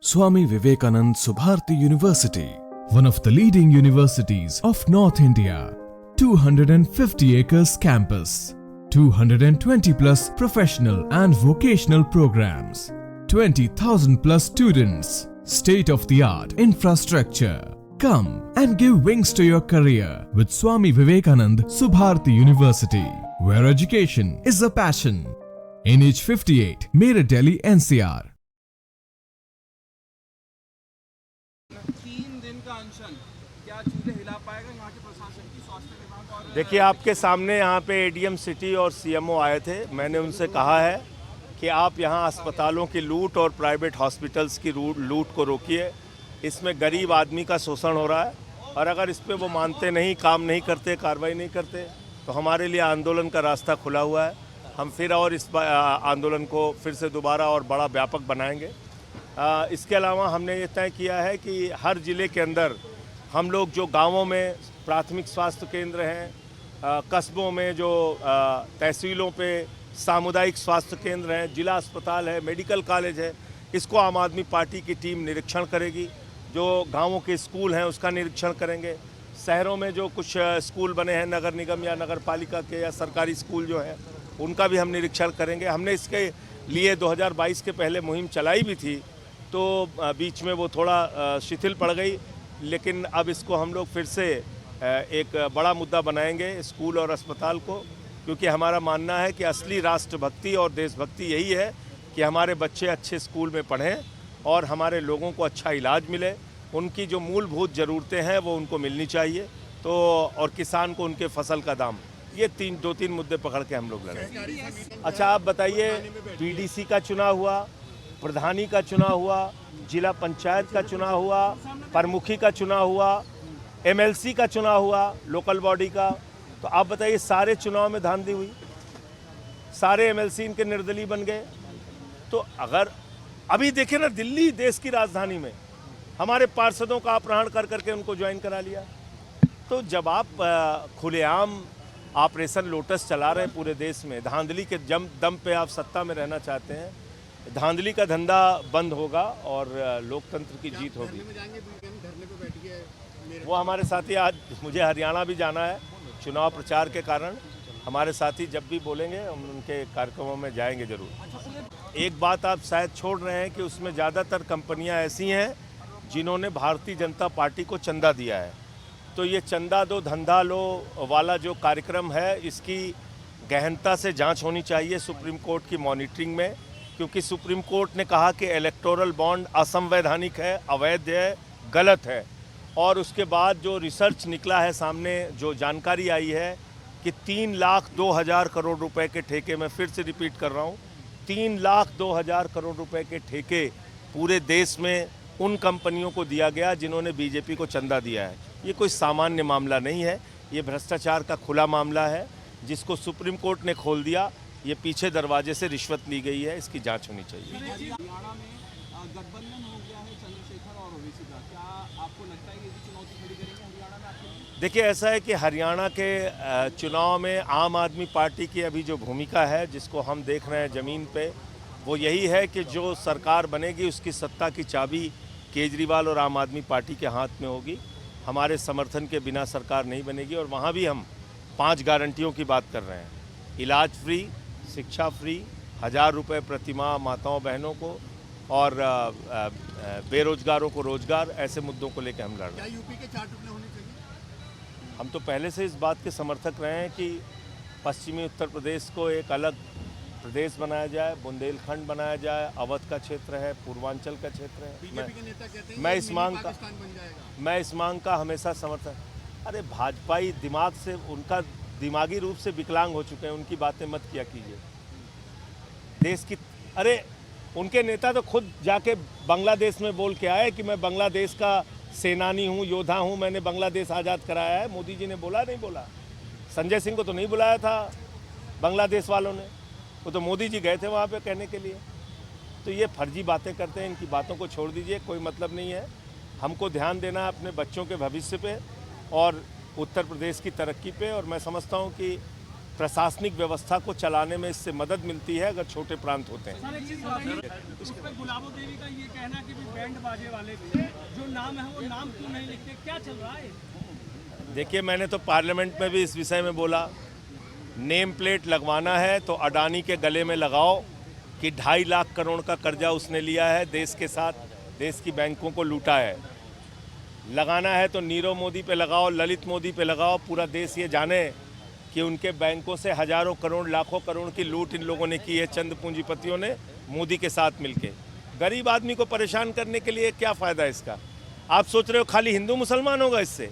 Swami Vivekanand Subharti University, one of the leading universities of North India. 250 acres campus, 220 plus professional and vocational programs, 20,000 plus students, state-of-the-art infrastructure. Come and give wings to your career with Swami Vivekanand Subharti University, where education is a passion. NH58, Meerut, Delhi, NCR. 3 दिन का अनशन क्या चूल्हे हिला पाएगा यहाँ के प्रशासन की स्वास्थ्य विभाग? और देखिए, आपके सामने यहाँ पे एडीएम सिटी और सीएमओ आए थे। मैंने उनसे कहा है कि आप यहाँ अस्पतालों की लूट और प्राइवेट हॉस्पिटल्स की लूट को रोकिए। इसमें गरीब आदमी का शोषण हो रहा है और अगर इस पे वो मानते नहीं, काम नहीं करते, कार्रवाई नहीं करते तो हमारे लिए आंदोलन का रास्ता खुला हुआ है। हम फिर और इस आंदोलन को फिर से दोबारा और बड़ा व्यापक बनाएंगे। इसके अलावा हमने ये तय किया है कि हर ज़िले के अंदर हम लोग जो गांवों में प्राथमिक स्वास्थ्य केंद्र हैं, कस्बों में जो तहसीलों पे सामुदायिक स्वास्थ्य केंद्र हैं, जिला अस्पताल है, मेडिकल कॉलेज है, इसको आम आदमी पार्टी की टीम निरीक्षण करेगी। जो गांवों के स्कूल हैं उसका निरीक्षण करेंगे। शहरों में जो कुछ स्कूल बने हैं नगर निगम या नगर पालिका के या सरकारी स्कूल जो हैं उनका भी हम निरीक्षण करेंगे। हमने इसके लिए 2022 के पहले मुहिम चलाई भी थी, तो बीच में वो थोड़ा शिथिल पड़ गई, लेकिन अब इसको हम लोग फिर से एक बड़ा मुद्दा बनाएंगे स्कूल और अस्पताल को, क्योंकि हमारा मानना है कि असली राष्ट्रभक्ति और देशभक्ति यही है कि हमारे बच्चे अच्छे स्कूल में पढ़ें और हमारे लोगों को अच्छा इलाज मिले। उनकी जो मूलभूत ज़रूरतें हैं वो उनको मिलनी चाहिए, तो और किसान को उनके फसल का दाम, ये 2-3 मुद्दे पकड़ के हम लोग लड़ेंगे। अच्छा, आप बताइए, पीडीसी का चुनाव हुआ, प्रधानी का चुनाव हुआ, जिला पंचायत का चुनाव हुआ, प्रमुखी का चुनाव हुआ, एमएलसी का चुनाव हुआ, लोकल बॉडी का, तो आप बताइए सारे चुनाव में धांधली हुई, सारे एमएलसी इनके निर्दलीय बन गए। तो अगर अभी देखें ना, दिल्ली देश की राजधानी में हमारे पार्षदों का अपहरण कर करके उनको ज्वाइन करा लिया। तो जब आप खुलेआम ऑपरेशन लोटस चला रहे हैं पूरे देश में, धांधली के दम पे आप सत्ता में रहना चाहते हैं, धांधली का धंधा बंद होगा और लोकतंत्र की जीत होगी। वो हमारे साथी, आज मुझे हरियाणा भी जाना है चुनाव प्रचार के कारण, हमारे साथी जब भी बोलेंगे हम उनके कार्यक्रमों में जाएंगे जरूर। एक बात आप शायद छोड़ रहे हैं कि उसमें ज़्यादातर कंपनियां ऐसी हैं जिन्होंने भारतीय जनता पार्टी को चंदा दिया है। तो ये चंदा दो धंधा लो वाला जो कार्यक्रम है, इसकी गहनता से जांच होनी चाहिए सुप्रीम कोर्ट की मॉनिटरिंग में, क्योंकि सुप्रीम कोर्ट ने कहा कि इलेक्टोरल बॉन्ड असंवैधानिक है, अवैध है, गलत है। और उसके बाद जो रिसर्च निकला है सामने, जो जानकारी आई है कि 3,02,000 करोड़ रुपए के ठेके, मैं फिर से रिपीट कर रहा हूँ, 3,02,000 करोड़ रुपए के ठेके पूरे देश में उन कंपनियों को दिया गया जिन्होंने बीजेपी को चंदा दिया है। ये कोई सामान्य मामला नहीं है, ये भ्रष्टाचार का खुला मामला है जिसको सुप्रीम कोर्ट ने खोल दिया। ये पीछे दरवाजे से रिश्वत ली गई है, इसकी जांच होनी चाहिए। हरियाणा में गठबंधन हो गया है चंद्रशेखर और ओवैसी का, क्या आपको लगता है कि ये चुनौती खड़ी करेंगे हरियाणा में आपके लिए? देखिए, ऐसा है कि हरियाणा के चुनाव में आम आदमी पार्टी की अभी जो भूमिका है, जिसको हम देख रहे हैं ज़मीन पे, वो यही है कि जो सरकार बनेगी उसकी सत्ता की चाबी केजरीवाल और आम आदमी पार्टी के हाथ में होगी। हमारे समर्थन के बिना सरकार नहीं बनेगी। और वहाँ भी हम 5 गारंटियों की बात कर रहे हैं, इलाज फ्री, शिक्षा फ्री, 1,000 रुपये प्रतिमाह माताओं बहनों को, और बेरोजगारों को रोजगार। ऐसे मुद्दों को लेकर हम लड़ रहे हैं। यूपी के 4 टुकड़े होने चाहिए? हम तो पहले से इस बात के समर्थक रहे हैं कि पश्चिमी उत्तर प्रदेश को एक अलग प्रदेश बनाया जाए, बुंदेलखंड बनाया जाए, अवध का क्षेत्र है, पूर्वांचल का क्षेत्र है। बीजेपी के नेता कहते हैं मैं इस मांग का हमेशा समर्थन। अरे, भाजपाई दिमाग से, उनका दिमागी रूप से विकलांग हो चुके हैं, उनकी बातें मत किया कीजिए। देश की, अरे उनके नेता तो खुद जाके बांग्लादेश में बोल के आए कि मैं बांग्लादेश का सेनानी हूँ, योद्धा हूँ, मैंने बांग्लादेश आज़ाद कराया है। मोदी जी ने बोला, नहीं बोला? संजय सिंह को तो नहीं बुलाया था बांग्लादेश वालों ने, वो तो मोदी जी गए थे वहाँ पे कहने के लिए। तो ये फर्जी बातें करते हैं, इनकी बातों को छोड़ दीजिए, कोई मतलब नहीं है। हमको ध्यान देना है अपने बच्चों के भविष्य पे और उत्तर प्रदेश की तरक्की पे। और मैं समझता हूँ कि प्रशासनिक व्यवस्था को चलाने में इससे मदद मिलती है अगर छोटे प्रांत होते हैं। सर एक चीज बताइए, उस पर गुलाबो देवी का ये कहना कि भी बैंड बाजे वाले भी जो नाम है वो नाम क्यों नहीं लिखते, क्या चल रहा है? देखिए, मैंने तो पार्लियामेंट में भी इस विषय में बोला, नेम प्लेट लगवाना है तो अडानी के गले में लगाओ कि 2.5 लाख करोड़ का कर्जा उसने लिया है, देश के साथ देश की बैंकों को लूटा है। लगाना है तो नीरव मोदी पे लगाओ, ललित मोदी पे लगाओ, पूरा देश ये जाने कि उनके बैंकों से हजारों करोड़ लाखों करोड़ की लूट इन लोगों ने की है, चंद पूंजीपतियों ने मोदी के साथ मिलके। गरीब आदमी को परेशान करने के लिए क्या फ़ायदा इसका? आप सोच रहे हो खाली हिंदू मुसलमान होगा इससे?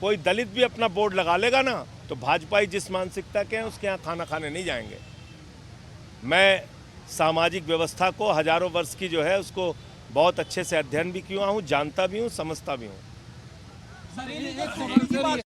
कोई दलित भी अपना बोर्ड लगा लेगा ना तो भाजपाई जिस मानसिकता के हैं उसके यहाँ खाना खाने नहीं जाएंगे। मैं सामाजिक व्यवस्था को हजारों वर्ष की जो है उसको बहुत अच्छे से अध्ययन भी किया हूँ, जानता भी हूँ, समझता भी हूँ। सर एक